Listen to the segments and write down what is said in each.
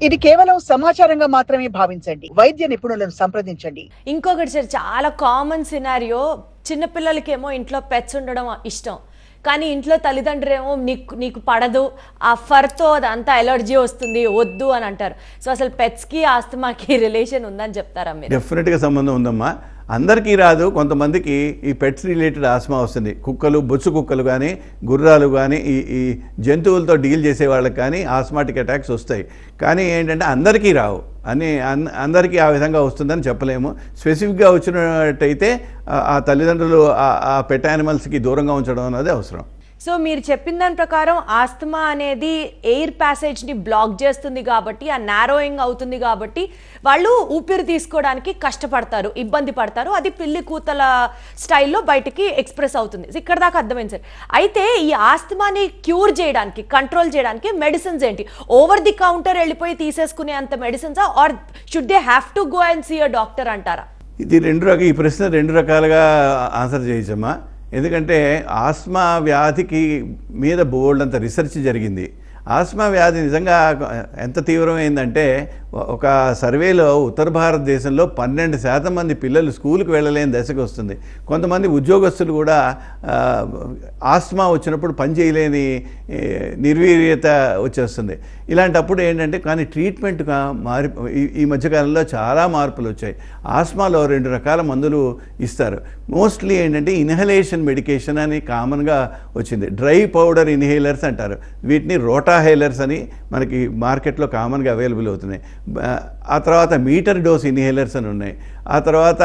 ఇది కేవలం సమాచారంగా మాత్రమే భావించండి. వైద్య నిపుణులను సంప్రదించండి. ఇంకొకటి సార్, చాలా కామన్ సినారియో, చిన్నపిల్లలకేమో ఇంట్లో పెట్స్ ఉండడం ఇష్టం, కానీ ఇంట్లో తల్లిదండ్రులేమో నీకు పడదు, ఆ ఫర్తో అదంతా ఎలర్జీ వస్తుంది, వద్దు అని అంటారు. సో అసలు పెట్స్కి ఆస్తమాకి రిలేషన్ ఉందని చెప్తారా మీరు? డెఫినెట్గా సంబంధం ఉందమ్మా. అందరికీ రాదు, కొంతమందికి ఈ పెట్స్ రిలేటెడ్ ఆస్మా వస్తుంది. కుక్కలు, బొచ్చు కుక్కలు కానీ, గుర్రాలు కానీ, ఈ జంతువులతో డీల్ చేసే వాళ్ళకి కానీ ఆస్మాటిక్ అటాక్స్ వస్తాయి. కానీ ఏంటంటే అందరికీ రావు అని, అందరికీ ఆ విధంగా వస్తుందని చెప్పలేము. స్పెసిఫిక్గా వచ్చినట్టయితే ఆ తల్లిదండ్రులు ఆ పెట్ యానిమల్స్కి దూరంగా ఉంచడం అనేది అవసరం. సో మీరు చెప్పిన దాని ప్రకారం ఆస్తమా అనేది ఎయిర్ ప్యాసేజ్ని బ్లాక్ చేస్తుంది కాబట్టి, ఆ నారోయింగ్ అవుతుంది కాబట్టి వాళ్ళు ఊపిరి తీసుకోవడానికి కష్టపడతారు, ఇబ్బంది పడతారు. అది పిల్లి కూతల స్టైల్లో బయటికి ఎక్స్ప్రెస్ అవుతుంది. ఇక్కడ దాకా అర్థమైంది సార్. అయితే ఈ ఆస్తమాని క్యూర్ చేయడానికి, కంట్రోల్ చేయడానికి మెడిసిన్స్ ఏంటి? ఓవర్ ది కౌంటర్ వెళ్ళిపోయి తీసేసుకునే అంత మెడిసిన్సా, or should they have to go and see a doctor అంటారా? ఈ ప్రశ్న రెండు రకాలుగా ఆన్సర్ చేయొచ్చమ్మా. ఎందుకంటే ఆస్మా వ్యాధికి మీద బోల్డంత రీసెర్చ్ జరిగింది. ఆస్మా వ్యాధి నిజంగా ఎంత తీవ్రమైందంటే, ఒక సర్వేలో ఉత్తర భారతదేశంలో 12% మంది పిల్లలు స్కూల్కి వెళ్ళలేని దశకు వస్తుంది. కొంతమంది ఉద్యోగస్తులు కూడా ఆస్మా వచ్చినప్పుడు పని చేయలేని నిర్వీర్యత వచ్చేస్తుంది. ఇలాంటప్పుడు ఏంటంటే, కానీ ట్రీట్మెంట్గా ఈ మధ్యకాలంలో చాలా మార్పులు వచ్చాయి. ఆస్మాలో 2 రకాల మందులు ఇస్తారు. మోస్ట్లీ ఏంటంటే ఇన్హలేషన్ మెడికేషన్ అని కామన్గా వచ్చింది. డ్రై పౌడర్ ఇన్హేలర్స్ అంటారు. వీటిని రోటాహేలర్స్ అని మనకి మార్కెట్లో కామన్గా అవైలబుల్ అవుతున్నాయి. ఆ తర్వాత మీటర్ డోస్ ఇన్హేలర్స్ అని ఉన్నాయి. ఆ తర్వాత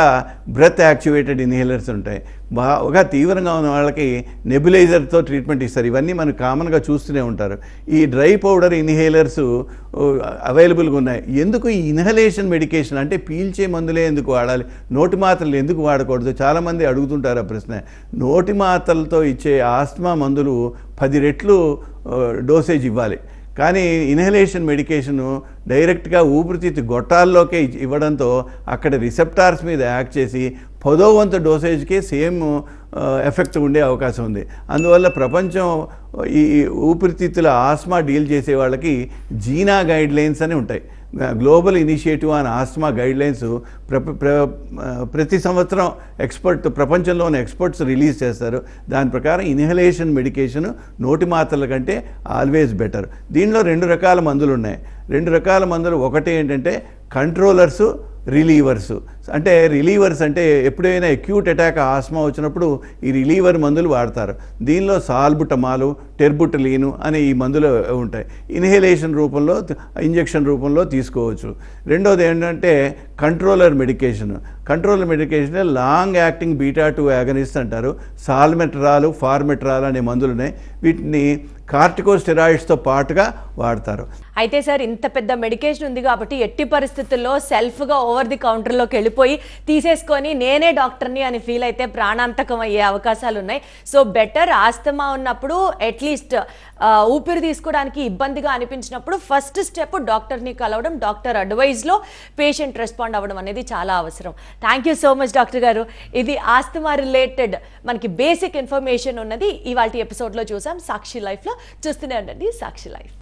బ్రెత్ యాక్టివేటెడ్ ఇన్హేలర్స్ ఉంటాయి. బాగా తీవ్రంగా ఉన్న వాళ్ళకి నెబులైజర్తో ట్రీట్మెంట్ ఇస్తారు. ఇవన్నీ మనకు కామన్గా చూస్తూనే ఉంటారు. ఈ డ్రై పౌడర్ ఇన్హేలర్స్ అవైలబుల్గా ఉన్నాయి. ఎందుకు ఈ ఇన్హలేషన్ మెడికేషన్ అంటే పీల్చే మందులే ఎందుకు వాడాలి, నోటి మాత్రలు ఎందుకు వాడకూడదు? చాలామంది అడుగుతుంటారు ఆ ప్రశ్న. నోటి మాత్రలతో ఇచ్చే ఆస్మా మందులు 10 రెట్లు డోసేజ్ ఇవ్వాలి. కానీ ఇన్హలేషన్ మెడికేషను డైరెక్ట్గా ఊపిరితిత్తు గొట్టాల్లోకే ఇవ్వడంతో అక్కడ రిసెప్టార్స్ మీద యాక్ట్ చేసి 10వ వంతు డోసేజ్కే సేమ్ ఎఫెక్ట్ ఉండే అవకాశం ఉంది. అందువల్ల ప్రపంచం ఈ ఊపిరితిత్తుల ఆస్మా డీల్ చేసే వాళ్ళకి జీనా గైడ్లైన్స్ అని ఉంటాయి. Global initiative on asthma guidelines ప్రతి సంవత్సరం ప్రపంచంలోని ఎక్స్పర్ట్స్ రిలీజ్ చేస్తారు. దాని ప్రకారం ఇన్హలేషన్ మెడికేషన్ నోటి మాత్రల కంటే ఆల్వేస్ బెటర్. దీనిలో 2 రకాల మందులు ఉన్నాయి. 2 రకాల మందులు, ఒకటి ఏంటంటే కంట్రోలర్సు, రిలీవర్సు. అంటే రిలీవర్స్ అంటే ఎప్పుడైనా అక్యూట్ అటాక్ ఆస్మా వచ్చినప్పుడు ఈ రిలీవర్ మందులు వాడతారు. దీనిలో సాల్బుటమాలు, టెర్బుటలీను అనే ఈ మందులు ఉంటాయి. ఇన్హేలేషన్ రూపంలో, ఇంజెక్షన్ రూపంలో తీసుకోవచ్చు. రెండోది ఏంటంటే controller medication. Controller medication long acting beta two agonist అంటారు. సాల్మెట్రాలు, ఫార్మెట్రాల్ అనే మందులు ఉన్నాయి. వీటిని కార్టికోస్టెరాయిడ్స్తో పాటుగా వాడతారు. అయితే సార్, ఇంత పెద్ద మెడికేషన్ ఉంది కాబట్టి ఎట్టి పరిస్థితుల్లో సెల్ఫ్గా ఓవర్ ది కౌంటర్లోకి వెళ్ళిపోయి తీసేసుకొని నేనే డాక్టర్ని అని ఫీల్ అయితే ప్రాణాంతకం అయ్యే అవకాశాలు ఉన్నాయి. సో బెటర్ ఆస్తమా ఉన్నప్పుడు అట్లీస్ట్ ఊపిరి తీసుకోవడానికి ఇబ్బందిగా అనిపించినప్పుడు ఫస్ట్ స్టెప్ డాక్టర్ని కలవడం, డాక్టర్ అడ్వైజ్లో పేషెంట్ రెస్పాండ్ అవ్వడం అనేది చాలా అవసరం. Thank you so much doctor గారు. ఇది ఆస్తమా రిలేటెడ్ మనకి బేసిక్ ఇన్ఫర్మేషన్ ఉన్నది ఇవాళ ఎపిసోడ్లో చూసాం. సాక్షి లైఫ్లో చూస్తూనే ఉండండి సాక్షి లైఫ్.